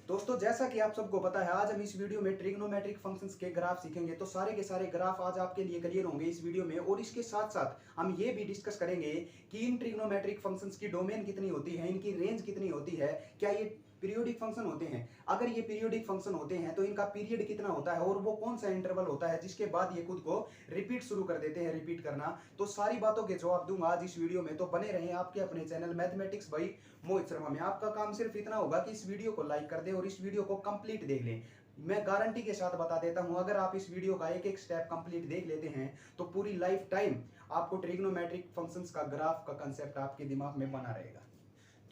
दोस्तों जैसा कि आप सबको पता है, आज हम इस वीडियो में ट्रिग्नोमेट्रिक फंक्शंस के ग्राफ सीखेंगे। तो सारे के सारे ग्राफ आज आपके लिए क्लियर होंगे इस वीडियो में, और इसके साथ साथ हम ये भी डिस्कस करेंगे कि इन ट्रिग्नोमेट्रिक फंक्शंस की डोमेन कितनी होती है, इनकी रेंज कितनी होती है, क्या ये पीरियोडिक फंक्शन होते हैं। अगर ये पीरियोडिक फंक्शन होते हैं तो इनका पीरियड कितना होता है, और वो कौन सा इंटरवल होता है जिसके बाद ये खुद को रिपीट शुरू कर देते हैं, रिपीट करना। तो सारी बातों के जवाब दूंगा आज इस वीडियो में। तो बने रहें आपके अपने channel mathematics bye Mohit Sharma में। आपका काम सिर्फ इतना होगा कि इस वीडियो को लाइक कर दें और इस वीडियो को कंप्लीट देख लें। मैं गारंटी के साथ बता देता हूं, अगर आप इस वीडियो का एक एक स्टेप कंप्लीट देख लेते हैं तो पूरी लाइफ टाइम आपको ट्रिग्नोमेट्रिक फंक्शंस का ग्राफ का कंसेप्ट आपके दिमाग में बना रहेगा।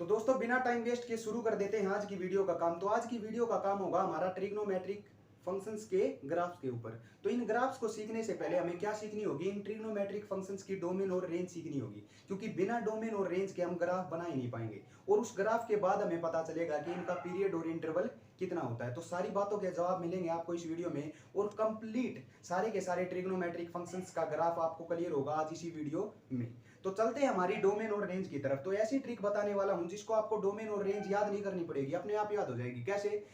तो दोस्तों बिना टाइम वेस्ट के शुरू कर देते हैं आज की वीडियो का काम। तो आज की वीडियो का काम होगा हमारा ट्रिग्नोमेट्रिक फंक्शंस के ग्राफ्स के ऊपर। तो इन ग्राफ्स को सीखने से पहले हमें क्या सीखनी होगी, इन ट्रिग्नोमेट्रिक फंक्शंस की डोमेन और रेंज सीखनी होगी, क्योंकि बिना डोमेन और रेंज के हम ग्राफ बना ही नहीं पाएंगे। और उस ग्राफ के बाद हमें पता चलेगा कि इनका पीरियड और इंटरवल कितना होता है। तो सारी बातों के जवाब मिलेंगे आपको इस वीडियो में, और कंप्लीट सारे के सारे ट्रिग्नोमेट्रिक फंक्शंस का ग्राफ आपको क्लियर होगा आज इसी वीडियो में। तो चलते हैं हमारी डोमेन और रेंज की तरफ। तो ऐसी ट्रिक बताने वाला हूं जिसको आपको डोमेन और रेंज याद नहीं करनी पड़ेगी, अपने आप याद हो जाएगी। कैसे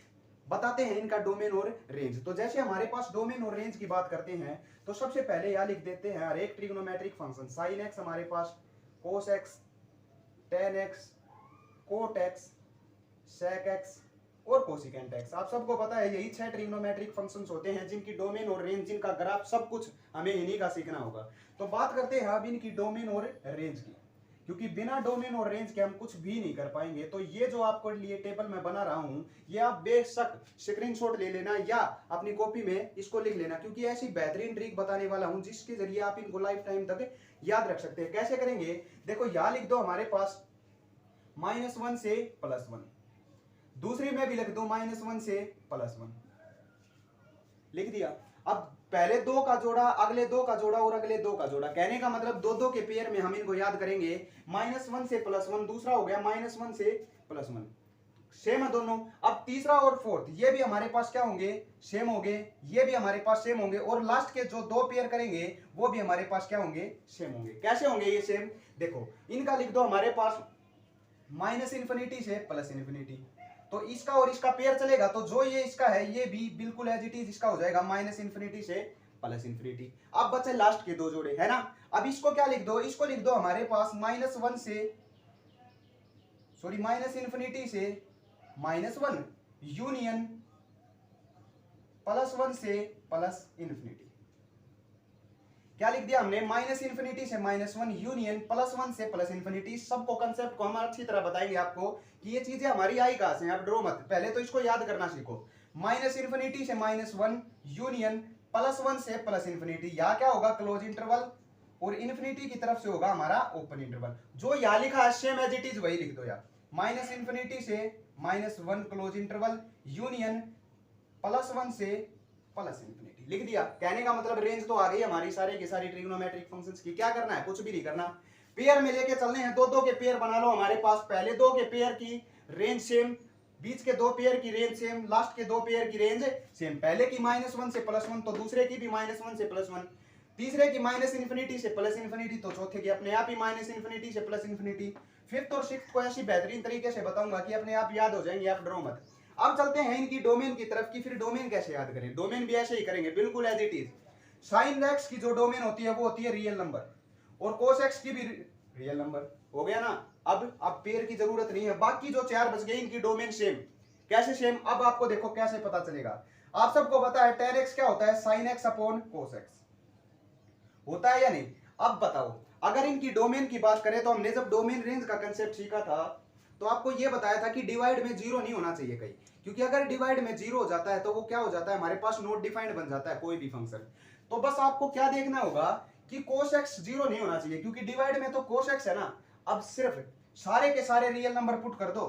बताते हैं इनका डोमेन और रेंज। तो जैसे हमारे पास डोमेन और रेंज की बात करते हैं तो सबसे पहले यह लिख देते हैं हर एक ट्रिग्नोमेट्रिक फंक्शन। साइन एक्स हमारे पास, cos x, tan x, cot x, sec x और कोसिकेंट एक्स। आप सबको पता है यही 6 ट्रिग्नोमेट्रिक फंक्शंस होते हैं जिनकी डोमेन और रेंज, जिनका ग्राफ सब कुछ हमें इन्हीं का सीखना होगा। तो बात करते हैं अब इनकी डोमेन और रेंज की, क्योंकि बिना डोमेन और रेंज के हम कुछ भी नहीं कर पाएंगे। तो ये जो आपको लिए टेबल में बना रहा हूं, ये आप बेशक स्क्रीनशॉट ले लेना या अपनी कॉपी में इसको लिख लेना, क्योंकि ऐसी बेहतरीन ट्रिक बताने वाला हूं जिसके जरिए आप इनको लाइफ टाइम तक याद रख सकते हैं। कैसे करेंगे, देखो यहां लिख दो हमारे पास -1 से +1, दूसरी में भी लिख दो -1 से +1, लिख दिया। अब पहले 2 का जोड़ा, अगले 2 का जोड़ा और अगले 2 का जोड़ा, कहने का मतलब 2-2 के पेयर में हम इनको याद करेंगे। -1 से +1, दूसरा हो गया -1 से +1, सेम है दोनों। अब तीसरा और फोर्थ ये भी हमारे पास क्या होंगे, सेम होंगे, ये भी हमारे पास सेम होंगे, और लास्ट के जो 2 पेयर करेंगे वो भी हमारे पास क्या होंगे, सेम होंगे। कैसे होंगे ये सेम, देखो इनका लिख दो हमारे पास -∞ से +∞। तो इसका और इसका पेयर चलेगा, तो जो ये इसका है ये भी बिल्कुल एज इट इज इसका हो जाएगा -∞ से +∞। अब बचे लास्ट के 2 जोड़े, है ना। अब इसको क्या लिख दो, इसको लिख दो हमारे पास -∞ से -1 यूनियन +1 से +∞। क्या लिख दिया हमने, -∞ से -1 यूनियन +1 से +∞। सबको कंसेप्ट को हम अच्छी तरह बताएंगे आपको कि ये चीजें हमारी आई कहां से, आप डरो मत, पहले तो इसको याद करना सीखो। -∞ से -1 यूनियन +1 से +∞। यहां क्या होगा, क्लोज इंटरवल, और इन्फिनिटी की तरफ से होगा हमारा ओपन इंटरवल। जो यहां लिखा है सेम एज इट इज वही लिख दो यार, -∞ से -1 क्लोज इंटरवल यूनियन +1 से +∞, लिख दिया। कहने का मतलब रेंज तो आ गई हमारी सारे की सारी ट्रिग्नोमेट्रिक फंक्शंस की। क्या करना है, कुछ भी नहीं करना, पेयर में लेके चलने हैं। 2-2 के पेयर बना लो हमारे पास, पहले 2 के पेयर की रेंज सेम, बीच के 2 पेयर की रेंज सेम, लास्ट के 2 पेयर की रेंज सेम। पहले की -1 से +1 तो दूसरे की भी -1 से +1, तीसरे की -∞ से +∞ तो चौथे की अपने आप ही -∞ से +∞। फिफ्थ और सिक्स्थ को ऐसी बेहतरीन तरीके से बताऊंगा कि अपने आप याद हो जाएंगे, आप डरो मत। अब चलते हैं इनकी डोमेन की तरफ, कि फिर डोमेन कैसे याद करें। डोमेन भी ऐसे ही करेंगे बिल्कुल as it is. Sine x की जो डोमेन होती है वो होती है रियल नंबर, और कोस एक्स की भी रियल नंबर, हो गया ना। अब पेयर की जरूरत नहीं है, बाकी जो 4 बच गए इनकी डोमेन सेम। कैसे सेम, अब आपको देखो कैसे पता चलेगा। आप सबको पता है tan x क्या होता है, sin x upon cos x होता है या नहीं। अब बताओ, अगर इनकी डोमेन की बात करें तो हमने जब डोमेन रेंज का कंसेप्ट सीखा था तो आपको यह बताया था कि डिवाइड में 0 नहीं होना चाहिए कहीं, क्योंकि अगर डिवाइड में 0 हो जाता है तो वो क्या हो जाता है, हमारे पास नॉट डिफाइंड बन जाता है कोई भी फंक्शन। तो बस आपको क्या देखना होगा कि cos x 0 नहीं होना चाहिए, क्योंकि डिवाइड में तो cos x है ना। अब सिर्फ सारे के सारे रियल नंबर पुट कर दो,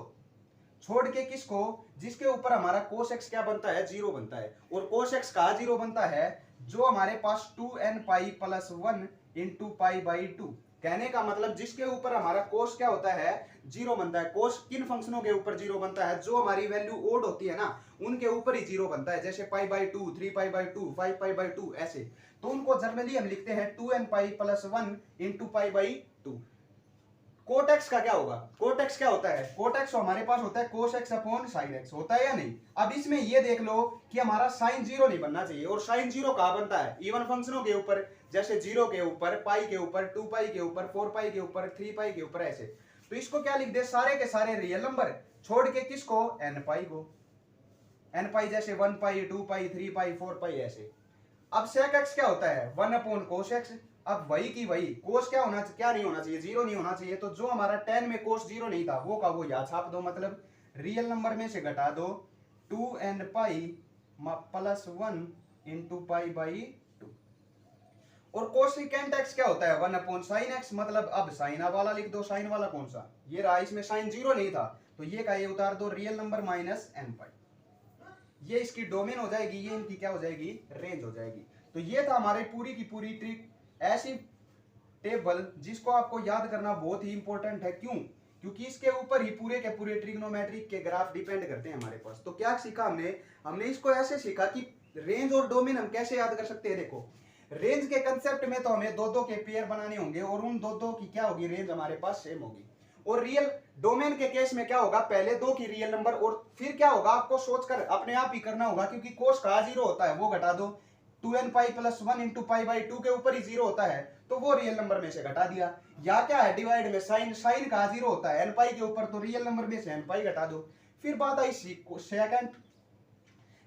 छोड़ के किसको, जिसके ऊपर हमारा cos x क्या बनता है, 0 बनता है। और cos x कहां 0 बनता है, जो हमारे पास 2n पाई +1 इंटू π/2। कहने का मतलब जिसके ऊपर हमारा cos क्या होता है, 0 बनता है। cos किन फंक्शनों के ऊपर 0 बनता है, जो हमारी वैल्यू ओड होती है ना उनके ऊपर ही 0 बनता है, जैसे π/2, 3π/2, 5π/2 ऐसे। तो उनको जनरली हम लिखते हैं 2n पाई +1 इंटू π/2। कोट एक्स का क्या होगा, कोट एक्स क्या होता है, कोट एक्स हमारे पास होता है cos x upon sine x, होता है या नहीं। अब इसमें ये देख लो कि हमारा साइन जीरो नहीं बनना चाहिए, और साइन जीरो कहां बनता है, इवन फंक्शनों के ऊपर, जैसे जीरो के ऊपर, पाई के ऊपर, 2 पाई के ऊपर, 4 पाई के ऊपर, 3 पाई के ऊपर, ऐसे। तो इसको क्या लिख दे, सारे के सारे रियल नंबर छोड़ के किसको, एन पाई को, एन पाई जैसे 1 पाई, 2 पाई, 3 पाई, 4 पाई, ऐसे। अब सेक एक्स क्या होता है, 1 अपॉन कोस एक्स। अब वही की वही, कोस क्या होना, क्या नहीं होना चाहिए, जीरो नहीं होना चाहिए। तो जो हमारा 10 में कोस जीरो नहीं था वो का वो यहाँ छाप दो, मतलब रियल नंबर में से घटा दो 2 N pi plus 1 into pi by 2। और कोसिकेंट एक्स क्या होता है, 1 अपॉन साइन एक्स, मतलब अब साइन वाला लिख दो, साइन वाला कौन सा, ये रहा, इसमें साइन जीरो नहीं था तो ये का ये उतार दो, रियल नंबर माइनस एन पाई। ये इसकी डोमेन हो जाएगी, ये इनकी क्या हो जाएगी, रेंज हो जाएगी। तो ये था हमारी पूरी की पूरी ट्रिक, ऐसी टेबल जिसको आपको याद करना बहुत ही इंपॉर्टेंट है। क्यों, क्योंकि इसके ऊपर ही पूरे के पूरे ट्रिग्नोमेट्रिक के ग्राफ डिपेंड करते हैं हमारे पास। तो क्या सीखा हमने, हमने इसको ऐसे सीखा कि रेंज और डोमेन हम कैसे याद कर सकते हैं। देखो रेंज के कंसेप्ट में तो हमें दो दो के पेयर बनाने होंगे, और उन दो दो की क्या होगी, रेंज हमारे पास सेम होगी। और रियल डोमेन के केस में क्या होगा, पहले दो की रियल नंबर, और फिर क्या होगा, आपको सोचकर अपने आप ही करना होगा, क्योंकि कोस का जीरो होता है वो घटा दो, 2n pi plus 1 into pi by 2 के ऊपर ही जीरो होता है तो वो रियल नंबर में से घटा दिया। या क्या है, डिवाइड में साइन, साइन का जीरो होता है n पाई के ऊपर, तो रियल नंबर में से n पाई घटा दो। फिर बात आई सेकंड,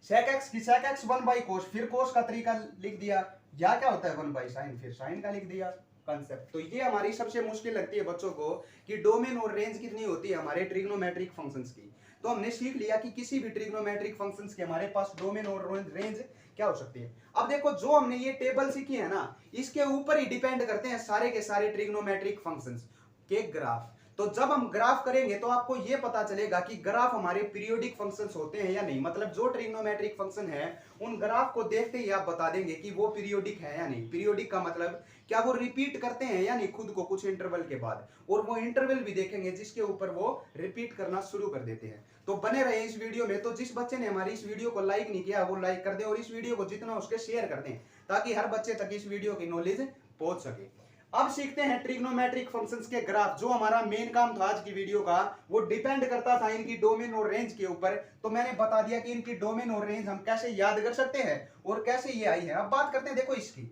सेक एक्स की, सेक एक्स 1 बाई कोस, फिर कोस का तरीका लिख दिया। या क्या होता है 1 बाई साइन, फिर साइन का लिख दिया कंसेप्ट। तो ये हमारी सबसे मुश्किल लगती है बच्चों को कि डोमेन और रेंज कितनी होती है हमारे ट्रिग्नोमेट्रिक फंक्शंस की। तो हमने सीख लिया कि किसी भी ट्रिग्नोमेट्रिक फंक्शंस के हमारे पास डोमेन और रेंज क्या हो सकती है। अब देखो जो हमने ये टेबल सीखी है ना, इसके ऊपर ही डिपेंड करते हैं सारे के सारे ट्रिग्नोमेट्रिक फंक्शंस के ग्राफ। तो जब हम ग्राफ करेंगे तो आपको ये पता चलेगा कि ग्राफ हमारे पीरियोडिक फंक्शंस होते हैं या नहीं। मतलब जो ट्रिग्नोमेट्रिक फंक्शन है उन ग्राफ को देखते ही आप बता देंगे कि वो पीरियोडिक है या नहीं। पीरियोडिक का मतलब क्या वो रिपीट करते हैं या नहीं खुद को कुछ इंटरवल के बाद, और वो इंटरवल भी देखेंगे जिसके ऊपर वो रिपीट करना शुरू कर देते हैं। तो बने रहे इस वीडियो में। तो जिस बच्चे ने हमारी इस वीडियो को लाइक नहीं किया वो लाइक कर दे, और इस वीडियो को जितना उसके शेयर कर दें, ताकि हर बच्चे तक इस वीडियो की नॉलेज पहुंच सके। अब सीखते हैं ट्रिग्नोमेट्रिक फंक्शंस के ग्राफ। जो हमारा मेन काम था आज की वीडियो का, वो डिपेंड करता था इनकी डोमेन और रेंज के ऊपर। तो मैंने बता दिया कि इनकी डोमेन और रेंज हम कैसे याद कर सकते हैं और कैसे ये आई है। अब बात करते हैं, देखो इसकी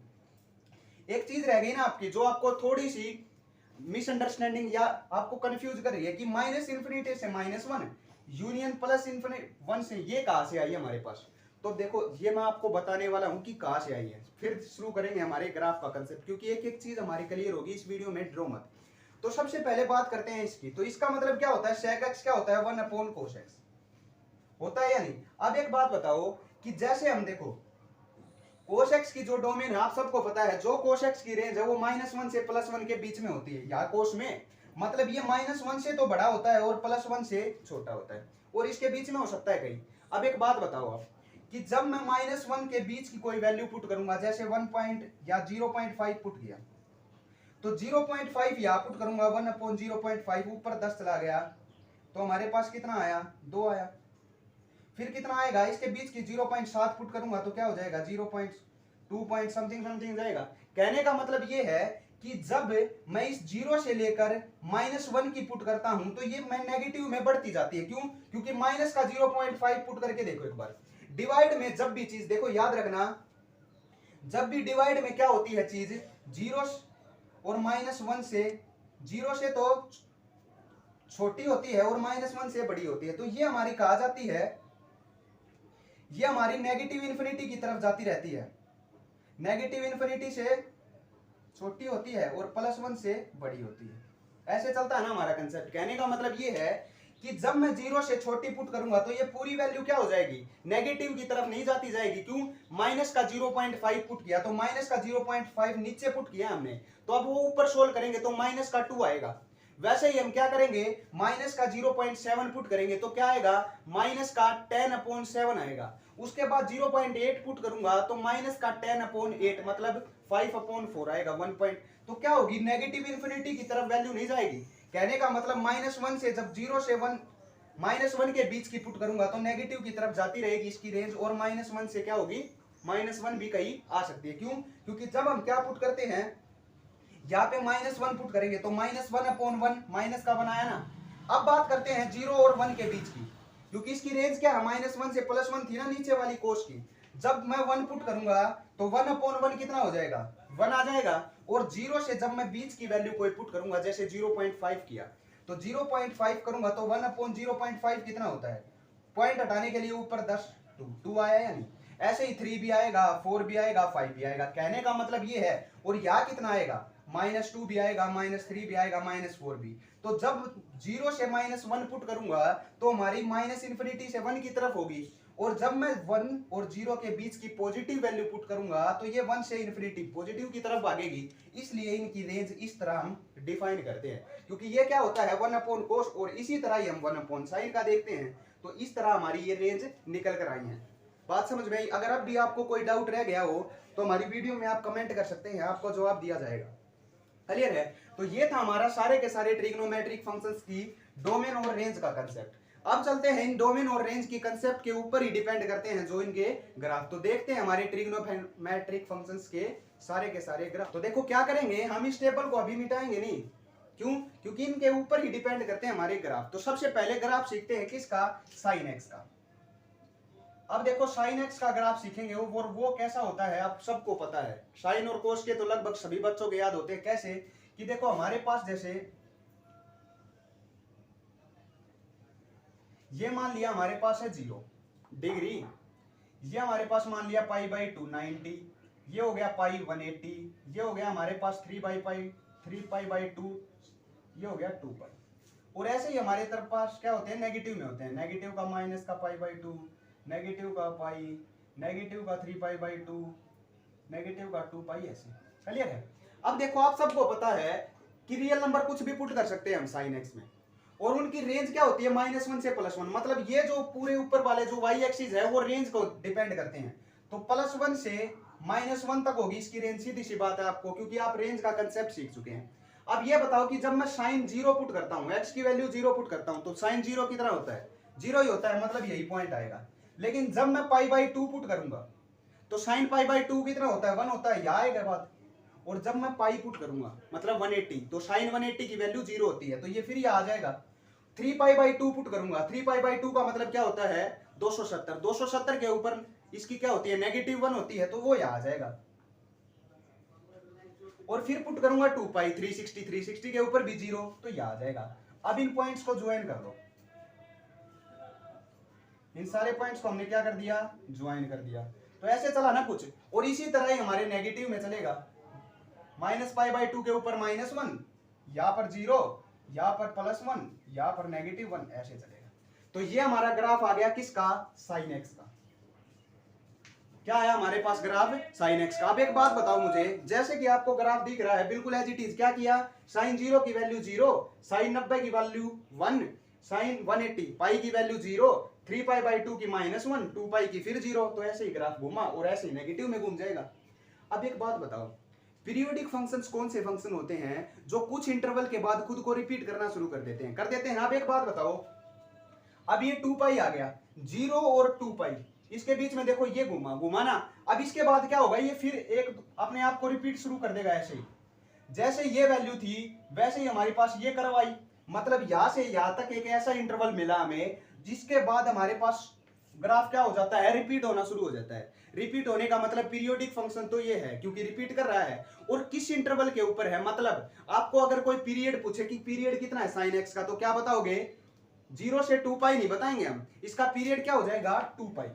एक चीज रह गई ना आपकी, जो आपको थोड़ी सी मिसअंडरस्टैंडिंग या आपको कंफ्यूज कर रही है कि माइनस इंफिनिटी से -1 यूनियन प्लस इंफिनिटी 1 से ये कहां से आई है हमारे पास। तो देखो ये मैं आपको बताने वाला हूं कि कहां से आई है, फिर शुरू करेंगे हमारे ग्राफ का कंसेप्ट, क्योंकि एक एक चीज हमारी क्लियर होगी इस वीडियो में, ड्रो मत। तो सबसे पहले बात करते हैं इसकी। तो इसका मतलब क्या होता है, सेक एक्स क्या होता है, 1 अपॉन कोस एक्स होता है या नहीं। अब एक बात बताओ कि जैसे हम देखो कोस एक्स की जो डोमेन है आप सबको पता है, जो कोस एक्स की रेंज है वो -1 से +1 के बीच में होती है। यहाँ कोस में मतलब ये -1 से तो बड़ा होता है और +1 से छोटा होता है, और इसके बीच में हो सकता है कहीं। अब एक बात बताओ आप कि जब मैं -1 के बीच की कोई वैल्यू पुट करूंगा, जैसे 1 पॉइंट या 0.5 पुट किया, तो 0.5 यहाँ पुट करूंगा, 1 अपॉन 0.5 ऊपर 10 चला गया, तो हमारे पास कितना आया, 2 आया। फिर कितना आएगा, इसके बीच की 0.7 पुट करूंगा तो क्या हो जाएगा, 0.2 समथिंग समथिंग जाएगा। कहने का मतलब ये है कि जब मैं इस 0 से लेकर -1 की पुट करता हूं तो ये मैं नेगेटिव में बढ़ती जाती है। क्यों, क्योंकि माइनस का 0.5 पुट करके देखो एक बार। डिवाइड में जब भी चीज, देखो याद रखना, जब भी डिवाइड में क्या होती है चीज, 0 और -1 से, 0 से तो छोटी होती है और -1 से बड़ी होती है, तो ये हमारी कहा जाती है, ये हमारी नेगेटिव इन्फिनिटी की तरफ जाती रहती है। नेगेटिव इन्फिनिटी से छोटी होती है और +1 से बड़ी होती है। ऐसे चलता है ना हमारा कंसेप्ट। कहने का मतलब ये है कि जब मैं 0 से छोटी पुट करूंगा तो ये पूरी वैल्यू क्या हो जाएगी, नेगेटिव की तरफ नहीं जाती जाएगी। क्यों, माइनस का 0.5 पुट किया, तो माइनस का 0.5 नीचे पुट किया हमने, तो अब वो ऊपर सोल्व करेंगे तो माइनस का 2 आएगा। वैसे ही हम क्या करेंगे, माइनस का 0.7 पुट करेंगे तो क्या आएगा, माइनस का 10/7 आएगा। उसके बाद 0.8 पुट करूंगा तो माइनस का 10/8 मतलब 5/4 आएगा, 1 पॉइंट। तो क्या होगी, नेगेटिव इन्फिनिटी की तरफ वैल्यू नहीं जाएगी। कहने का मतलब -1 से, जब 0 से 1 -1 के बीच की पुट करूंगा तो नेगेटिव की तरफ जाती रहेगी इसकी रेंज, और -1 से क्या होगी, -1 भी कहीं आ सकती है। क्यों, क्योंकि जब हम क्या पुट करते हैं, यहाँ पे -1 पुट करेंगे तो -1/1 माइनस का बनाया ना। अब बात करते हैं 0 और 1 के बीच की, क्योंकि इसकी रेंज क्या है, -1 से +1 थी ना नीचे वाली कोष की। जब मैं 1 पुट करूंगा तो 1/1 कितना हो जाएगा, 1 आ जाएगा। और 0 से जब मैं बीच की वैल्यू कोई पुट करूंगा, जैसे 0.5 किया, तो 0.5 करूंगा तो 1/0.5 कितना होता है, पॉइंट हटाने के लिए ऊपर 10 2 आया या नहीं। ऐसे ही 3 भी आएगा, 4 भी आएगा, 5 भी आएगा। कहने का मतलब ये है। और यहाँ कितना आएगा, -2 भी आएगा, -3 भी आएगा, -4 भी। तो जब 0 से -1 पुट करूंगा तो हमारी -∞ से 1 की तरफ होगी। और जब मैं 1 और 0 के बीच की पॉजिटिव वैल्यू पुट करूंगा तो ये 1 से इन्फिनिटी पॉजिटिव की तरफ भागेगी। इसलिए इनकी रेंज इस तरह हम डिफाइन करते हैं, क्योंकि ये क्या होता है 1/cos, और इसी तरह ही हम 1/sin का देखते हैं। तो इस तरह हमारी ये रेंज निकल कर आई है। बात समझ में आई? अगर अब भी आपको कोई डाउट रह गया हो तो हमारी वीडियो में आप कमेंट कर सकते हैं, आपको जवाब दिया जाएगा। क्लियर है? तो ये था हमारा सारे के सारे ट्रिग्नोमेट्रिक फंक्शंस की डोमेन और रेंज का कंसेप्ट। अब चलते हैं इन डोमेन और रेंज की कंसेप्ट के ऊपर ही डिपेंड करते हैं जो इनके ग्राफ। तो देखते हैं हमारे ट्रिग्नोमेट्रिक फंक्शंस के सारे ग्राफ। तो देखो क्या करेंगे, हम इस टेबल को अभी मिटाएंगे नहीं। क्यों? क्योंकि इनके ऊपर ही डिपेंड करते हैं हमारे ग्राफ। तो सबसे पहले ग्राफ सीखते हैं किसका, साइन एक्स का। अब देखो साइन एक्स का ग्राफ सीखेंगे और वो कैसा होता है आप सबको पता है। साइन और कोस के तो लगभग सभी बच्चों के याद होते हैं। कैसे कि देखो हमारे पास जैसे ये मान लिया हमारे पास है 0 डिग्री, ये हमारे पास मान लिया π/2 90, ये हो गया पाई 180, ये हो गया हमारे पास 3π/2, ये हो गया 2π। और ऐसे ही हमारे तरफ पास क्या होते हैं, नेगेटिव में होते हैं। नेगेटिव का माइनस का π/2, नेगेटिव का पाई, नेगेटिव का 3π/2, नेगेटिव का 2π, ऐसे। क्लियर है? अब देखो आप सबको पता है कि रियल नंबर कुछ भी पुट कर सकते हैं हम साइन एक्स में, और उनकी रेंज क्या होती है -1 से +1। मतलब ये जो पूरे ऊपर वाले जो y एक्सिस है वो रेंज को डिपेंड करते हैं। तो +1 से -1 तक होगी इसकी रेंज। सीधी सी बात है आपको, क्योंकि आप रेंज का कंसेप्ट सीख चुके हैं। अब ये बताओ कि जब मैं साइन 0 पुट करता हूं, x की वैल्यू 0 पुट करता हूं, तो साइन 0 कितना होता है, 0 ही होता है, मतलब यही पॉइंट आएगा। लेकिन जब मैं π/2 पुट करूंगा तो साइन π/2 कितना होता है, 1 होता है, यह आएगा बात। और जब मैं पाई पुट करूंगा मतलब 180, तो साइन 180 की वैल्यू 0 होती है, तो ये फिर आ जाएगा। 3π/2 पुट करूंगा, 3π/2 का मतलब क्या होता है, 270। 270 के ऊपर इसकी क्या होती है, -1 होती है, तो वो यहाँ आ जाएगा। और फिर पुट करूंगा 2π, 360, 360 के ऊपर भी 0, तो यहाँ आ जाएगा। अब इन पॉइंट्स को ज्वाइन कर दो। इन सारे पॉइंट्स को हमने क्या कर दिया, ज्वाइन कर दिया। तो ऐसे चला ना कुछ। और इसी तरह ही हमारे नेगेटिव में चलेगा, -π/2 के ऊपर -1, यहाँ पर 0, यहाँ पर +1, यहाँ पर -1, ऐसे चलेगा। तो ये हमारा ग्राफ आ गया किसका, साइन एक्स का। क्या आया हमारे पास ग्राफ, साइन एक्स का। अब एक बात बताओ मुझे, जैसे कि आपको ग्राफ दिख रहा है बिल्कुल एज इट इज, क्या किया, साइन 0 की वैल्यू 0, साइन 90 की वैल्यू 1, साइन 180, पाई की वैल्यू 0, 3π/2 की -1, 2π की फिर 0। तो ऐसे ही ग्राफ घूमा और ऐसे ही नेगेटिव में घूम जाएगा। अब एक बात बताओ, पीरियोडिक फंक्शंस कौन से फंक्शन होते हैं जो कुछ इंटरवल के बाद खुद को रिपीट करना शुरू कर देते हैं, अब एक बात बताओ, अब ये 2π आ गया, 0 और 2π, इसके बीच में देखो ये घुमा ना। अब इसके बाद क्या होगा, ये फिर एक अपने आप को रिपीट शुरू कर देगा। ऐसे ही जैसे ये वैल्यू थी वैसे ही हमारे पास ये कर्व आई, मतलब यहां से यहां तक एक ऐसा इंटरवल मिला हमें जिसके बाद हमारे पास ग्राफ क्या हो जाता है, रिपीट होना शुरू हो जाता है। रिपीट होने का मतलब पीरियोडिक फंक्शन तो ये है, क्योंकि रिपीट कर रहा है। और किस इंटरवल के ऊपर है, मतलब आपको अगर कोई पीरियड पूछे कि पीरियड कितना है साइन एक्स का, तो क्या बताओगे, 0 से 2π नहीं बताएंगे हम, इसका पीरियड क्या हो जाएगा, 2π।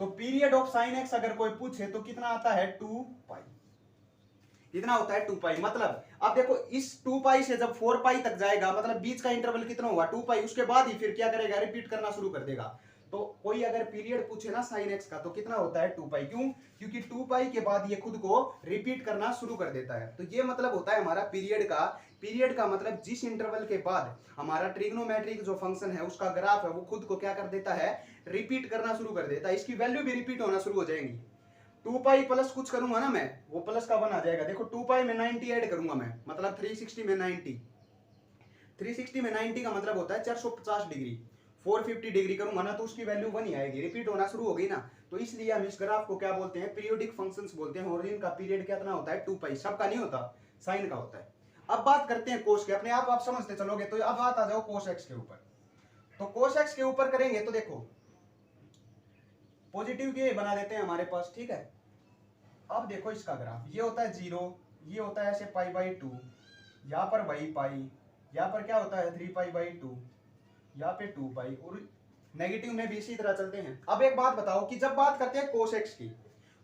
तो पीरियड ऑफ साइन एक्स अगर कोई पूछे तो कितना आता है, 2π। कितना होता है, 2π। मतलब अब देखो इस 2π से जब 4π तक जाएगा, मतलब बीच का इंटरवल कितना हुआ, 2π, उसके बाद ही फिर क्या करेगा, रिपीट करना शुरू कर देगा। तो कोई अगर पीरियड पूछे ना साइन एक्स का, तो कितना होता है, 2π। क्यों? क्योंकि 2π के बाद ये खुद को रिपीट करना शुरू कर देता है। तो ये मतलब होता है हमारा पीरियड का मतलब जिस इंटरवल के बाद हमारा ट्रिग्नोमेट्रिक जो फंक्शन है उसका ग्राफ है वो खुद को क्या कर देता है, रिपीट करना शुरू कर देता है। इसकी वैल्यू भी रिपीट होना शुरू हो जाएंगी। 2π प्लस कुछ करूंगा ना मैं, वो प्लस का 1 आ जाएगा। देखो 2π में 90 ऐड करूंगा मैं, मतलब 360 में 90, 360 में 90 का मतलब होता है 450 डिग्री। 450 डिग्री करूंगा ना तो उसकी वैल्यू 1 ही आएगी, रिपीट होना शुरू हो गई ना। तो इसलिए हम इस ग्राफ को क्या बोलते हैं, पीरियोडिक फंक्शंस बोलते हैं। और इनका पीरियड कितना होता है, 2π। सबका नहीं होता, साइन का होता है। अब बात करते हैं कोस के, अपने आप समझते चलोगे। तो अब बात आ जाओ कोस एक्स के ऊपर। तो कोस एक्स के ऊपर करेंगे तो देखो पॉजिटिव के बना देते हैं हमारे पास, ठीक है। अब देखो इसका ग्राफ ये होता है 0, ये होता है ऐसे π/2, यहाँ पर वही पाई, यहाँ पर क्या होता है 3π/2, यहाँ पे 2π, और नेगेटिव में भी इसी तरह चलते हैं। अब एक बात बताओ कि जब बात करते हैं कोस एक्स की,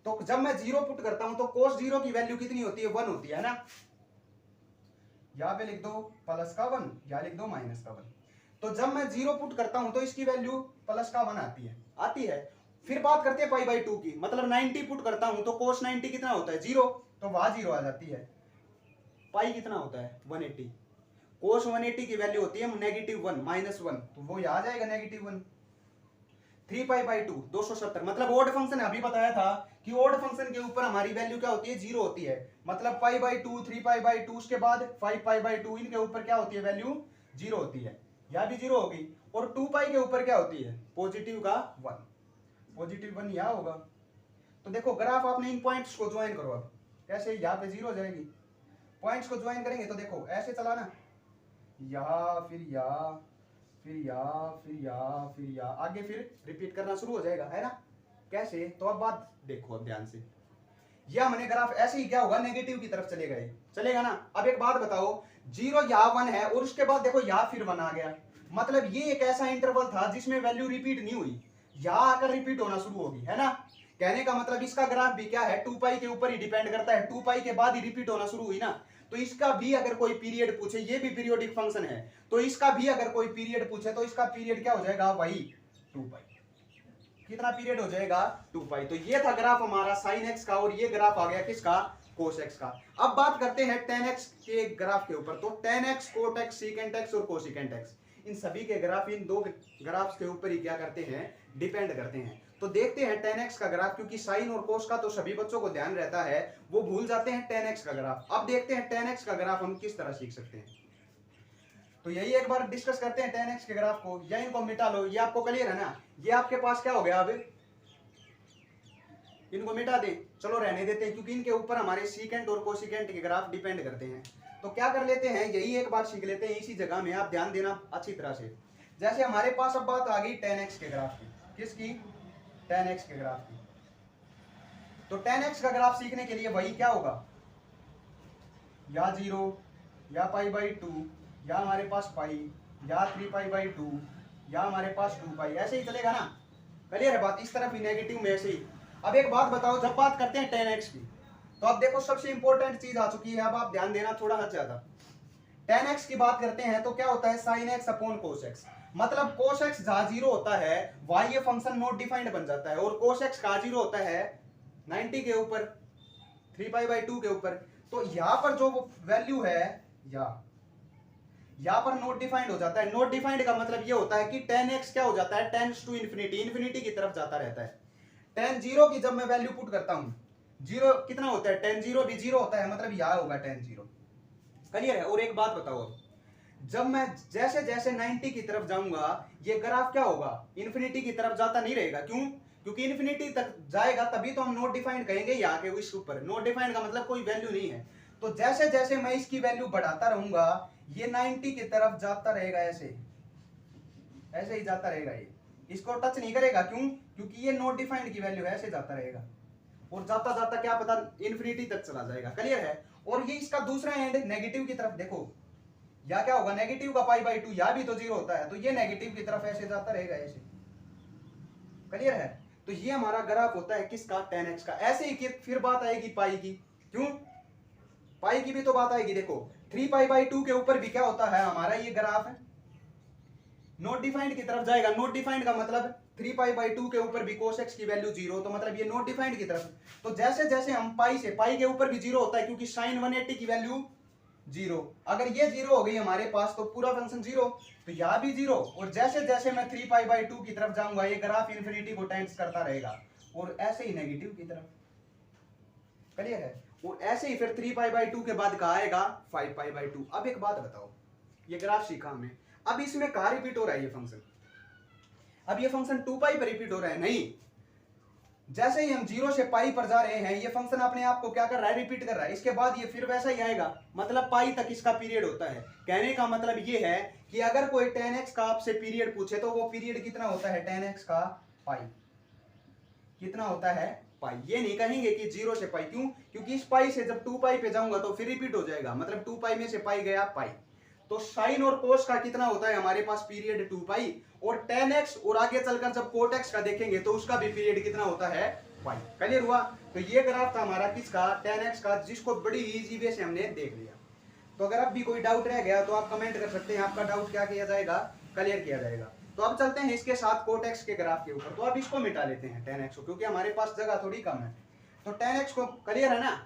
तो जब मैं 0 पुट करता हूं तो कोस 0 की वैल्यू कितनी होती है, 1 होती है ना। यहाँ पे लिख दो प्लस का 1, या लिख दो माइनस का 1। तो जब मैं 0 पुट करता हूं तो इसकी वैल्यू प्लस का 1 आती है। फिर बात करते हैं π/2 की, मतलब 90 पुट करता हूं तो कोस 90 कितना होता है 0, तो वहां 0 आ जाती है। पाई कितना होता है 180, कोस 180 की वैल्यू होती है -1 -1, तो वो यहाँ आ जाएगा -1। 3π/2 270, मतलब ओड फंक्शन है, अभी बताया था कि ओड फंक्शन के ऊपर हमारी वैल्यू क्या होती है 0 होती है। मतलब π/2 3π/2 उसके बाद 5π/2 इनके ऊपर क्या होती है वैल्यू 0 होती है, यहाँ भी 0 होगी। और 2π के ऊपर क्या होती है पॉजिटिव का 1, पॉजिटिव 1 यहाँ होगा। तो देखो ग्राफ आपने इन पॉइंट्स को ज्वाइन करो। अब कैसे, यहाँ पे 0 हो जाएगी, पॉइंट्स को ज्वाइन करेंगे तो देखो ऐसे चलाना, यहाँ फिर यहाँ फिर यहाँ फिर यहाँ फिर यहाँ, आगे फिर रिपीट करना शुरू हो जाएगा, है ना। कैसे, तो अब बात देखो अब ध्यान से, यह मैंने ग्राफ ऐसे ही क्या होगा नेगेटिव की तरफ चलेगा ना। अब एक बात बताओ 0 यहाँ 1 है और उसके बाद देखो यहाँ फिर 1 आ गया, मतलब ये एक ऐसा इंटरवल था जिसमें वैल्यू रिपीट नहीं हुई, यहाँ आकर रिपीट होना शुरू होगी, है ना। कहने का मतलब इसका ग्राफ भी क्या है 2π के ऊपर ही डिपेंड करता है, 2π के बाद ही रिपीट होना शुरू हुई ना। तो इसका भी अगर कोई पीरियड पूछे, ये भी पीरियोडिक फंक्शन है, तो इसका भी अगर कोई पीरियड पूछे तो इसका पीरियड क्या हो जाएगा वही 2π। कितना पीरियड हो जाएगा 2π। तो ये था ग्राफ हमारा sin x का, और ये ग्राफ आ गया किसका cos x का। अब बात करते हैं tan x के ग्राफ के ऊपर। तो tan x cot x secant x और cosecant x, इन सभी के ग्राफ इन दो ग्राफ्स के ऊपर ही क्या करते हैं डिपेंड करते हैं। तो देखते हैं tan x का ग्राफ, क्योंकि साइन और कोस का तो सभी बच्चों को ध्यान रहता है, वो भूल जाते हैं tan x का ग्राफ। अब देखते हैं tan x का ग्राफ हम किस तरह सीख सकते हैं। तो यही एक बार डिस्कस करते हैं tan x के ग्राफ को, या इनको मिटा लो, ये आपको क्लियर है ना। ये आपके पास क्या हो गया, अब इनको मिटा दे, चलो रहने देते हैं, क्योंकि इनके ऊपर हमारे सीकेंट और कोसिकेंट के ग्राफ डिपेंड करते हैं। तो क्या कर लेते हैं, यही एक बार सीख लेते हैं इसी जगह में, आप ध्यान देना अच्छी तरह से। जैसे हमारे पास अब बात आ गई tan x के ग्राफ की, किसकी tan x के ग्राफ की। तो tan x का ग्राफ सीखने के लिए वही क्या होगा, या 0 या π/2, या हमारे पास पाई, या 3π/2, या हमारे पास 2π, ऐसे ही चलेगा ना। क्लियर है बात, इस तरफ ही नेगेटिव में ऐसे ही। अब एक बात बताओ, जब बात करते हैं tan x की, तो अब देखो सबसे इंपॉर्टेंट चीज आ चुकी है, अब आप ध्यान देना थोड़ा हद ज्यादा। tan x की बात करते हैं तो क्या होता है sin x upon cos x, मतलब cos x जहां 0 होता है वहां ये फंक्शन नॉट डिफाइंड बन जाता है, और cos x कहां 0 होता है 90 के ऊपर 3π/2 के ऊपर। तो यहां पर जो वैल्यू है यहाँ पर नॉट डिफाइंड हो जाता है। नॉट डिफाइंड का मतलब ये होता है कि tan x क्या हो जाता है टेंड्स टू इन्फिनिटी, इन्फिनिटी की तरफ जाता रहता है। tan 0 की जब मैं वैल्यू पुट करता हूं, 0 कितना होता है tan 0 भी 0 होता है, मतलब यहाँ होगा tan 0। क्लियर है। और एक बात बताओ, अब जब मैं जैसे जैसे 90 की तरफ जाऊंगा ये ग्राफ क्या होगा इन्फिनिटी की तरफ जाता नहीं रहेगा। क्यों, क्योंकि इन्फिनिटी तक जाएगा तभी तो हम नॉट डिफाइंड कहेंगे यहाँ के इस ऊपर। नॉट डिफाइंड का मतलब कोई वैल्यू नहीं है। तो जैसे जैसे मैं इसकी वैल्यू बढ़ाता रहूंगा ये 90 की तरफ जाता रहेगा, ऐसे ही जाता रहेगा, ये इसको टच नहीं करेगा। क्यों, क्योंकि ये नॉट डिफाइंड की वैल्यू है, ऐसे जाता रहेगा और जाता जाता क्या पता इन्फिनिटी तक चला जाएगा। क्लियर है। और ये इसका दूसरा एंड नेगेटिव की तरफ, देखो या क्या होगा नेगेटिव का π/2, या भी तो 0 होता है, तो ये नेगेटिव की तरफ ऐसे जाता रहेगा, ऐसे। क्लियर है। तो ये हमारा ग्राफ होता है किसका tan x का। ऐसे ही फिर बात आएगी पाई की। क्यों, पाई की भी तो बात आएगी। देखो 3π/2 के ऊपर भी क्या होता है हमारा ये ग्राफ है नॉट डिफाइंड की तरफ जाएगा। नॉट डिफाइंड का मतलब 3π/2 के ऊपर भी cos x की वैल्यू 0, तो मतलब ये नॉट डिफाइंड की तरफ। तो जैसे जैसे हम पाई के ऊपर भी 0 होता है, क्योंकि sin 180 की वैल्यू 0, अगर ये 0 हो गई हमारे पास तो पूरा फंक्शन 0, तो यहाँ भी 0। और जैसे जैसे मैं 3π/2 की तरफ जाऊंगा ये ग्राफ इन्फिनिटी को टेंड्स करता रहेगा, और ऐसे ही नेगेटिव की तरफ। क्लियर है। और ऐसे ही फिर 3π/2 के बाद कहा आएगा 5π/2। अब एक बात बताओ, ये ग्राफ सीखा हमने, अब इसमें कहा रिपीट हो रहा है ये फंक्शन, अब ये फंक्शन 2π पर रिपीट हो रहा है नहीं, जैसे ही हम 0 से पाई पर जा रहे हैं ये फंक्शन अपने आप को क्या कर रहा है, रिपीट कर रहा है। इसके बाद ये फिर वैसा ही आएगा, मतलब पाई तक इसका पीरियड होता है। कहने का मतलब ये है कि अगर कोई 10x का आपसे पीरियड पूछे तो वो पीरियड कितना होता है, 10x का पाई कितना होता है, पाई। ये नहीं कहेंगे कि 0 से पाई, क्यों, क्योंकि इस पाई से जब 2 पाई पे जाऊंगा तो फिर रिपीट हो जाएगा, मतलब 2 पाई में से पाई गया पाई। तो साइन और कोस का कितना होता है हमारे पास पीरियड, 2 पाई। और 10x और आगे चलकर जब कोट x का देखेंगे तो उसका भी पीरियड कितना होता है, पाई। क्लियर हुआ। तो ये ग्राफ था हमारा किसका, 10x का, जिसको बड़ी इजी वे से हमने देख लिया। तो अगर अब भी कोई डाउट रह गया तो आप कमेंट कर सकते हैं, आपका डाउट क्या किया जाएगा, क्लियर किया जाएगा। तो अब चलते हैं इसके साथ कोट x के ग्राफ के ऊपर। तो अब इसको मिटा लेते हैं 10x को, क्योंकि हमारे पास जगह थोड़ी कम है। तो 10x को क्लियर है ना,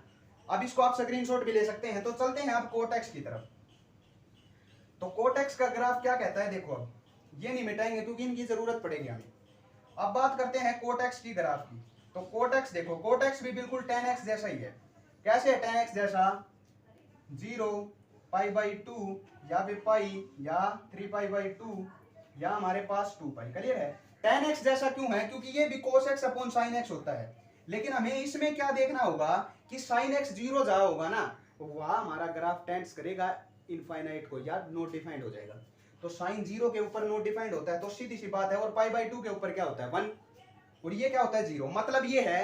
अब इसको आप स्क्रीनशॉट भी ले सकते हैं। तो चलते हैं अब कोट x की तरफ। तो कोट x का ग्राफ क्या कहता है, देखो अब ये नहीं मिटाएंगे क्योंकि इनकी जरूरत पड़ेगी हमें। अब बात करते हैं कोट x की ग्राफ की। तो कोट x देखो, कोट x भी बिल्कुल 10x जैसा ही है। कैसे है 10x जैसा, 0 पाई बाई 2 या फिर पाई या 3 पाई बाई 2 या हमारे पास 2 पाई। क्लियर है। 10x जैसा क्यों है, क्योंकि ये भी cos x upon sin x होता है। लेकिन हमें इसमें क्या देखना होगा कि sin x 0 जहां होगा ना वहां हमारा ग्राफ टेंड्स करेगा इनफाइनाइट को, या नॉट डिफाइंड हो जाएगा। तो साइन 0 के ऊपर नॉट डिफाइंड होता है तो सीधी सी बात है। और पाई बाई 2 के ऊपर क्या होता है, 1, और ये क्या होता है, 0। मतलब ये है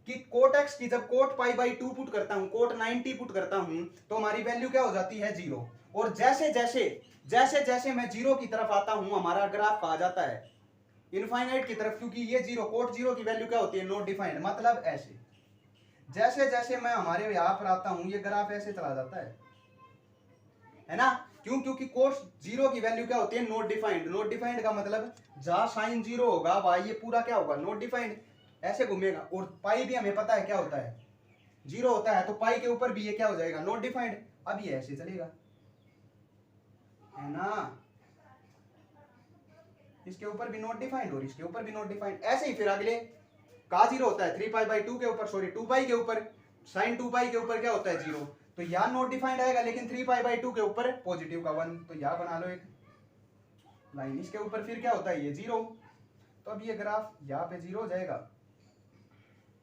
कि कोट x की जब कोट पाई बाई 2 पुट करता हूं, कोट 90 पुट करता हूं, तो हमारी वैल्यू क्या हो जाती है, 0। और जैसे जैसे मैं 0 की तरफ आता हूं हमारा ग्राफ कहा जाता है इनफाइनाइट की तरफ, क्योंकि ये 0, कोट 0 की वैल्यू क्या होती है, नॉट डिफाइंड। मतलब ऐसे जैसे जैसे मैं हमारे यहां पर आता हूं ये ग्राफ ऐसे चला जाता है ना। क्यों, क्योंकि कोट 0 की वैल्यू क्या होती है, नॉट डिफाइंड। नॉट डिफाइंड का मतलब जहां साइन 0 होगा वहां ये पूरा क्या होगा, नॉट डिफाइंड, ऐसे घूमेगा। और पाई भी हमें पता है क्या होता है, 0 होता है। तो पाई के ऊपर भी ये क्या हो जाएगा, नॉट डिफाइंड। अब ये ऐसे चलेगा, है ना, इसके ऊपर भी नॉट डिफाइंड और इसके ऊपर भी नॉट डिफाइंड। ऐसे ही फिर अगले का 0 होता है 3 पाई बाई 2 के ऊपर, सॉरी 2 पाई के ऊपर, साइन 2 पाई के ऊपर क्या होता है, 0। तो यहाँ नॉट डिफाइंड आएगा, लेकिन 3 पाई बाई 2 के ऊपर पॉजिटिव का 1। तो यहाँ बना लो एक लाइन, इसके ऊपर फिर क्या होता है, ये 0। तो अब ये ग्राफ यहाँ पे 0 हो जाएगा,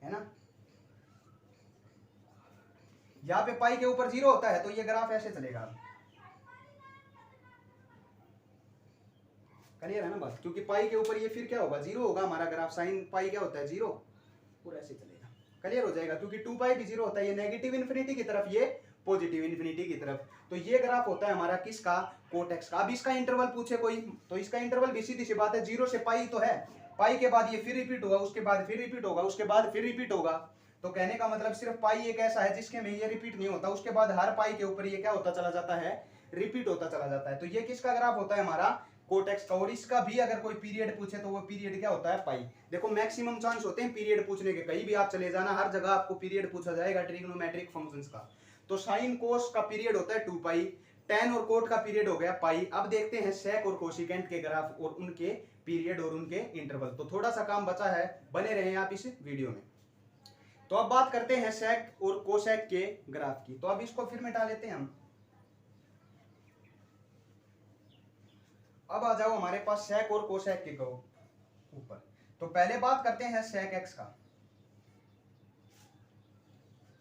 है ना। यहाँ पे पाई के ऊपर 0 होता है तो ये ग्राफ ऐसे चलेगा। क्लियर है ना बात, क्योंकि पाई के ऊपर ये फिर क्या होगा, 0 होगा हमारा ग्राफ। साइन पाई क्या होता है, 0, और ऐसे चलेगा। क्लियर हो जाएगा, क्योंकि 2 पाई भी 0 होता है, ये नेगेटिव इन्फिनिटी की तरफ, ये पॉजिटिव इन्फिनिटी की तरफ। तो ये ग्राफ होता है हमारा किसका, कोट एक्स का। अब इसका इंटरवल पूछे कोई तो इसका इंटरवल भी सीधी सी बात है, 0 से पाई तो है, पाई के बाद ये फिर रिपीट होगा, उसके बाद फिर रिपीट होगा, उसके बाद फिर रिपीट होगा। तो कहने का मतलब सिर्फ पाई एक ऐसा है जिसके में ये रिपीट नहीं होता, उसके बाद हर पाई के ऊपर ये क्या होता चला जाता है, रिपीट होता चला जाता है। तो ये किसका ग्राफ होता है, हमारा कोट एक्स का। और इसका भी अगर कोई पीरियड पूछे तो वो पीरियड क्या होता है, पाई। देखो मैक्सिमम चांस होते हैं पीरियड पूछने के, कहीं भी आप चले जाना हर जगह आपको पीरियड पूछा जाएगा ट्रिग्नोमेट्रिक फंक्शंस का। तो साइन कोस का पीरियड होता है 2 पाई, टेन और कोट का पीरियड हो गया पाई। अब देखते हैं सेक और कोसिकेंट के ग्राफ और उनके पीरियड और उनके इंटरवल। तो थोड़ा सा काम बचा है, बने रहे आप इस वीडियो में। तो अब बात करते हैं सेक और कोसेक के ग्राफ की। तो अब इसको फिर मिटा लेते हैं हम। अब आ जाओ हमारे पास सेक और कोसेक के ऊपर। तो पहले बात करते हैं सेक एक्स का।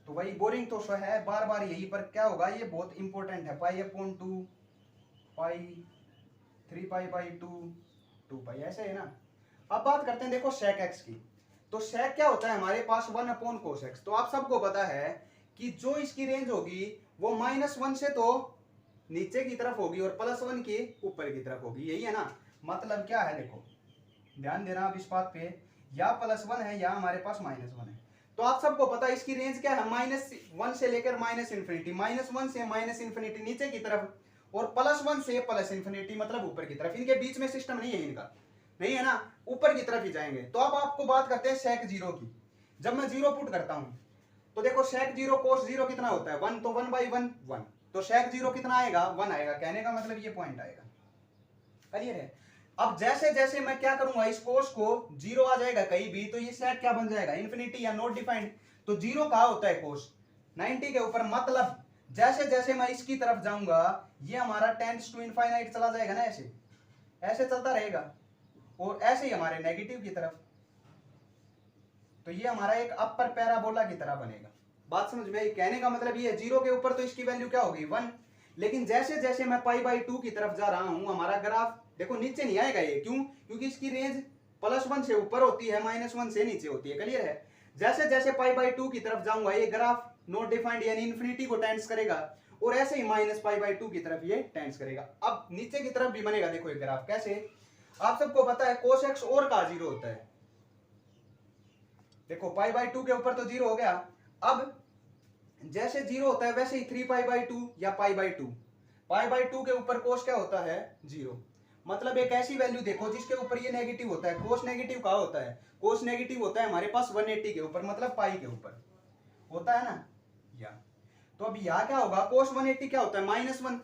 तो वही बोरिंग तो है बार बार यही, पर क्या होगा ये बहुत इंपॉर्टेंट है। Pi upon 2 pi 3 pi by 2 पाई, ऐसे है ना। अब बात करते हैं देखो सेक एक्स की। तो सेक क्या होता है हमारे पास, 1 अपॉन कोस एक्स। तो आप सबको पता है कि जो इसकी रेंज होगी वो -1 से तो नीचे की तरफ होगी और +1 की ऊपर की तरफ होगी, यही है ना। मतलब क्या है, देखो ध्यान देना आप इस बात पे, या +1 है या हमारे पास -1 है। तो आप सबको पता है इसकी रेंज क्या है, -1 से लेकर -∞, -1 से -∞ नीचे की तरफ, और +1 से +∞ मतलब ऊपर की तरफ। इनके बीच में सिस्टम नहीं है इनका, नहीं है ना, ऊपर की तरफ ही जाएंगे। तो अब आपको बात करते हैं सेक 0 की। जब मैं 0 पुट करता हूं तो देखो सेक 0 कोस 0 कितना होता है, 1। तो 1/1 1, तो सेक 0 कितना आएगा, 1 आएगा। कहने का मतलब ये पॉइंट आएगा। क्लियर है। अब जैसे जैसे मैं क्या करूंगा, इस कोस को 0 आ जाएगा कहीं भी, तो ये सेक क्या बन जाएगा, इन्फिनिटी या नॉट डिफाइंड। तो 0 कहां होता है, कोस 90 के ऊपर। मतलब जैसे जैसे मैं इसकी तरफ जाऊंगा ये हमारा टेंड्स टू इनफाइनाइट चला जाएगा ना, ऐसे ऐसे चलता रहेगा। और ऐसे ही हमारे नेगेटिव की तरफ, तो ये हमारा एक अपर पैराबोला की तरह बनेगा। बात समझ में आई? कहने का मतलब ये है जीरो के ऊपर तो इसकी वैल्यू क्या होगी 1, लेकिन जैसे जैसे मैं π/2 की तरफ जा रहा हूं हमारा ग्राफ देखो नीचे नहीं आएगा ये, क्यों? क्योंकि इसकी रेंज +1 से ऊपर होती है, -1 से नीचे होती है। क्लियर है? जैसे जैसे π/2 की तरफ जाऊंगा ये ग्राफ नॉट डिफाइंड यानी इन्फिनिटी को टेंड्स करेगा, और ऐसे ही -π/2 की तरफ ये टेंड्स करेगा। अब नीचे की तरफ भी बनेगा देखो ये ग्राफ कैसे, आप सबको पता है cos x और का 0 होता है। देखो π/2 के ऊपर तो 0 हो गया, अब जैसे 0 होता है वैसे ही 3π/2 या π/2 के ऊपर cos क्या होता है 0। मतलब एक ऐसी वैल्यू देखो जिसके ऊपर ये नेगेटिव होता है। cos नेगेटिव कहाँ होता है? cos नेगेटिव होता है हमारे पास 180 के ऊपर, मतलब पाई के ऊपर होता है ना या। तो अब यहाँ क्या होगा, cos 180 क्या होता है -1,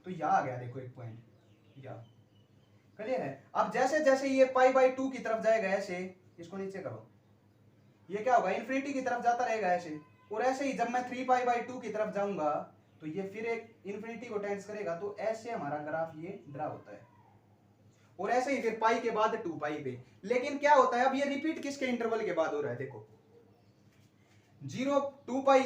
तो यहाँ आ गया देखो एक पॉइंट या। क्लियर है? अब जैसे जैसे ये π/2 की तरफ जाएगा ऐसे, इसको नीचे करो, ये क्या होगा इन्फिनिटी की तरफ जाता रहेगा ऐसे, और ऐसे ही जब मैं 3π/2 की तरफ जाऊंगा तो ये फिर एक इन्फिनिटी को टेंड्स करेगा, तो ऐसे हमारा ग्राफ ये ड्रा होता है, और ऐसे ही फिर पाई के बाद 2π पे। लेकिन क्या होता है अब ये रिपीट किसके इंटरवल के बाद हो रहा है? देखो 0 2π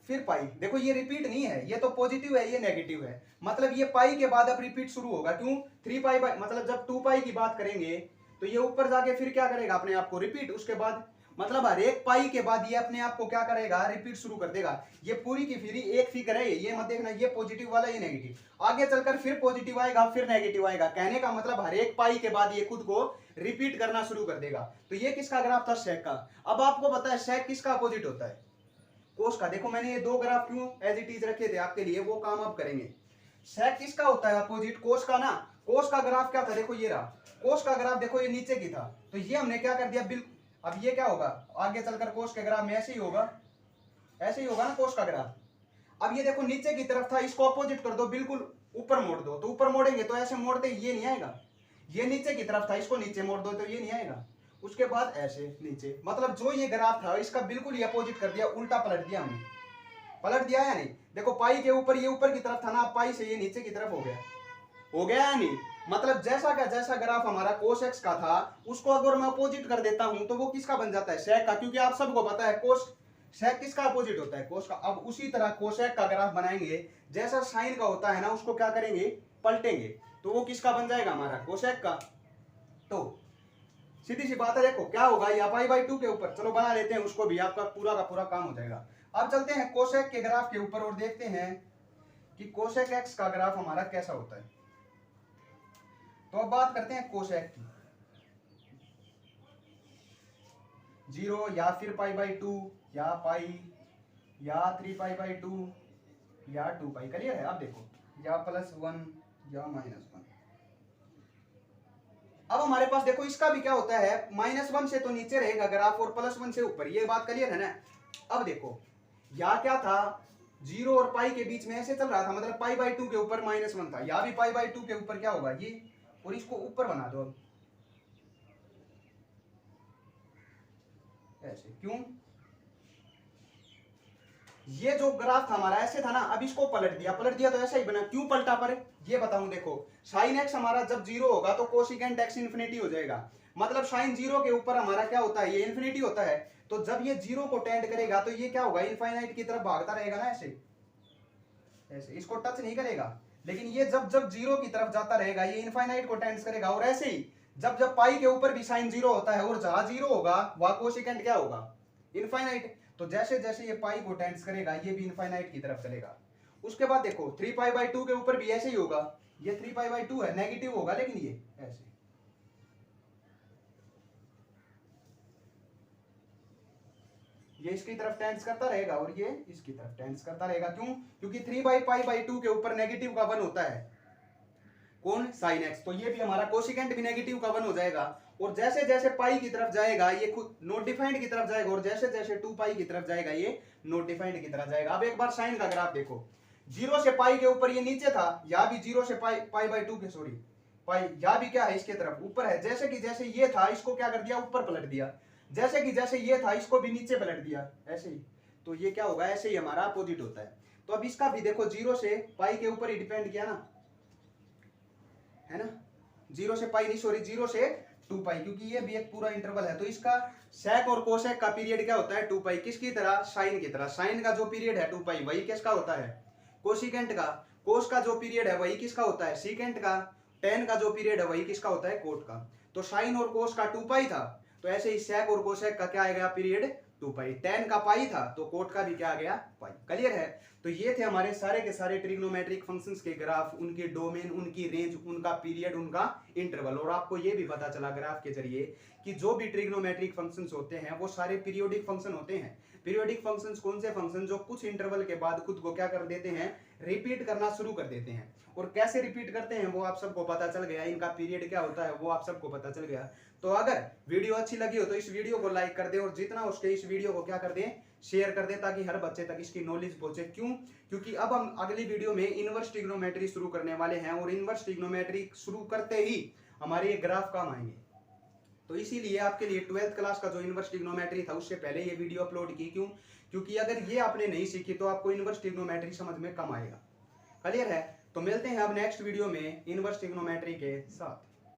फिर पाई, देखो ये रिपीट नहीं है, ये तो पॉजिटिव है ये नेगेटिव है, मतलब ये पाई के बाद अब रिपीट शुरू होगा। क्यों? 3π मतलब जब 2π की बात करेंगे तो ये ऊपर जाके फिर क्या करेगा अपने आप को रिपीट, उसके बाद मतलब हर एक पाई के बाद ये अपने आप को क्या करेगा रिपीट शुरू कर देगा। ये पूरी की पूरी एक फिगर है, ये मत देखना ये पॉजिटिव वाला ये नेगेटिव, आगे चलकर फिर पॉजिटिव आएगा फिर नेगेटिव आएगा। कहने का मतलब हर एक पाई के बाद ये खुद को रिपीट करना शुरू कर देगा। तो ये किसका ग्राफ था? सेक का। अब आपको पता है सेक किसका अपोजिट होता है? कोस का। देखो मैंने ये दो ग्राफ क्यों एज इट इज रखे थे आपके लिए, वो काम आप करेंगे। सेक किसका होता है अपोजिट? कोस का ना। कोस का ग्राफ क्या था? देखो ये रहा कोस का ग्राफ, देखो ये नीचे की था, तो ये हमने क्या कर दिया बिल्कुल। अब ये क्या होगा आगे चलकर कोस के ग्राफ में ऐसे ही होगा, ऐसे ही होगा ना कोस का ग्राफ। अब ये देखो नीचे की तरफ था, इसको अपोजिट कर दो, बिल्कुल ऊपर मोड़ दो, तो ऊपर मोड़ेंगे तो ऐसे मोड़ते ये नहीं आएगा। ये नीचे की तरफ था, इसको नीचे मोड़ दो तो ये नहीं आएगा, उसके बाद ऐसे नीचे। मतलब जो ये ग्राफ था इसका बिल्कुल ये अपोजिट कर दिया, उल्टा पलट दिया हमने। पलट दिया या नहीं? देखो पाई के ऊपर ये ऊपर की तरफ था ना, पाई से ये नीचे की तरफ हो गया, हो गया या नहीं? मतलब जैसा का जैसा ग्राफ हमारा कोस एक्स का था उसको अगर मैं अपोजिट कर देता हूं तो वो किसका बन जाता है? सेक का। क्योंकि आप सबको पता है कोस सेक किसका अपोजिट होता है? कोस का। अब उसी तरह कोसेक का ग्राफ बनाएंगे, जैसा साइन का होता है ना उसको क्या करेंगे पलटेंगे, तो वो किसका बन जाएगा? हमारा कोसेक का। तो सीधी सी बात है, देखो क्या होगा या π/2 के ऊपर, चलो बना लेते हैं उसको भी, आपका पूरा का पूरा काम हो जाएगा। अब चलते हैं कोसेक के ग्राफ के ऊपर और देखते हैं कि कोसेक एक्स का ग्राफ हमारा कैसा होता है। तो अब बात करते हैं कोसेक की। 0 या फिर π/2 या पाई या 3π/2 या 2π। क्लियर है? अब देखो या +1 या -1। अब हमारे पास देखो इसका भी क्या होता है, -1 से तो नीचे रहेगा ग्राफ और +1 से ऊपर, ये बात क्लियर है ना? अब देखो या क्या था 0 और पाई के बीच में ऐसे चल रहा था, मतलब π/2 के ऊपर -1 था, या भी π/2 के ऊपर क्या होगा ये, और इसको ऊपर बना दो अब ऐसे। क्यों? ये जो ग्राफ था हमारा ऐसे था ना, अब इसको पलट दिया तो ऐसा ही बना। क्यों पलटा? पर ये बताऊं, देखो साइन एक्स हमारा जब 0 होगा तो कोसिकेंट एक्स इन्फिनिटी हो जाएगा, मतलब साइन 0 के ऊपर हमारा क्या होता है? ये इन्फिनिटी होता है। तो जब ये 0 को टेंड करेगा तो ये क्या होगा? इनफाइनाइट की तरफ भागता रहेगा ना ऐसे ऐसे, इसको टच नहीं करेगा। लेकिन ये जब जब 0 की तरफ जाता रहेगा ये इनफाइनाइट को टेंड करेगा, और ऐसे ही जब जब पाई के ऊपर भी साइन 0 होता है और जहां 0 होगा वहां कोसिकेंट क्या होगा? इनफाइनाइट। तो जैसे जैसे ये पाई को टेंड्स करेगा ये भी इनफाइनाइट की तरफ चलेगा। उसके बाद देखो 3π/2 के ऊपर भी ऐसे ही होगा, ये 3π/2 है, नेगेटिव होगा लेकिन ये ऐसे, ये इसकी तरफ टेंड्स करता रहेगा और ये इसकी तरफ टेंड्स करता रहेगा। क्यों? क्योंकि 3/π/2 के ऊपर नेगेटिव का 1 होता है, कौन? Sine x. तो ये भी हमारा कोसिकेंट भी नेगेटिव का 1 हो जाएगा, और जैसे जैसे पाई की तरफ जाएगा ये खुद नॉट डिफाइंड की तरफ जाएगा, और जैसे जैसे 2π की तरफ जाएगा ये नॉट डिफाइंड की तरफ जाएगा। अब एक बार साइन का ग्राफ देखो, 0 से पाई के ऊपर ये नीचे था, या भी 0 से π/2 के सॉरी पाई, या भी क्या है इसके तरफ ऊपर है। जैसे कि जैसे ये था इसको क्या कर दिया? ऊपर पलट दिया। जैसे कि जैसे ये था इसको भी नीचे पलट दिया ऐसे ही। तो ये क्या होगा? ऐसे ही हमारा अपोजिट होता है। तो अब इसका भी देखो 0 से पाई के ऊपर ही डिपेंड किया ना, है ना? 0 से पाई नहीं सॉरी 0 से 2 पाई, क्योंकि ये भी एक पूरा इंटरवल है। तो इसका सेक और कोसेक का पीरियड क्या होता है 2 पाई, किसकी तरह, साइन की तरह। साइन का जो पीरियड है 2 पाई वही किसका होता है, कोसिकेंट का। कोस का जो पीरियड है वही किसका होता है, सीकेंट का। टेन का जो पीरियड है वही किसका होता है, कोट का। तो साइन और कोस का 2 पाई था, तो ऐसे ही सेक और कोसेक का क्या आ गया पीरियड 2 पाई। टेन का पाई था तो कोट का भी क्या आ गया, पाई। क्लियर है। तो ये थे हमारे सारे के सारे ट्रिग्नोमेट्रिक फंक्शंस के ग्राफ, उनकी डोमेन, उनकी रेंज, उनका पीरियड, उनका इंटरवल। और आपको ये भी पता चला ग्राफ के जरिए कि जो भी ट्रिग्नोमेट्रिक फंक्शंस होते हैं वो सारे पीरियोडिक फंक्शन होते हैं। पीरियोडिक फंक्शंस कौन से फंक्शन, जो कुछ इंटरवल के बाद खुद को क्या कर देते हैं, रिपीट करना शुरू कर देते हैं। और कैसे रिपीट करते हैं वो आप सबको पता चल गया, इनका पीरियड क्या होता है वो आप सबको पता चल गया। तो अगर वीडियो अच्छी लगी हो तो इस वीडियो को लाइक कर दे, और जितना उसके इस वीडियो को क्या कर दें, शेयर कर दे, ताकि हर बच्चे तक इसकी नॉलेज पहुंचे। क्यों, क्योंकि अब हम अगली वीडियो में इनवर्स ट्रिग्नोमेट्री शुरू करने वाले हैं, और इनवर्स ट्रिग्नोमेट्री शुरू करते ही हमारे ये ग्राफ काम आएंगे। तो इसीलिए आपके लिए 12th क्लास का जो इनवर्स ट्रिग्नोमेट्री था उससे पहले ये वीडियो अपलोड की। क्यों, क्योंकि अगर ये आपने नहीं सीखी तो आपको इनवर्स ट्रिग्नोमेट्री समझ में कम आएगा। क्लियर है। तो मिलते हैं अब नेक्स्ट वीडियो में इनवर्स ट्रिग्नोमेट्री के साथ।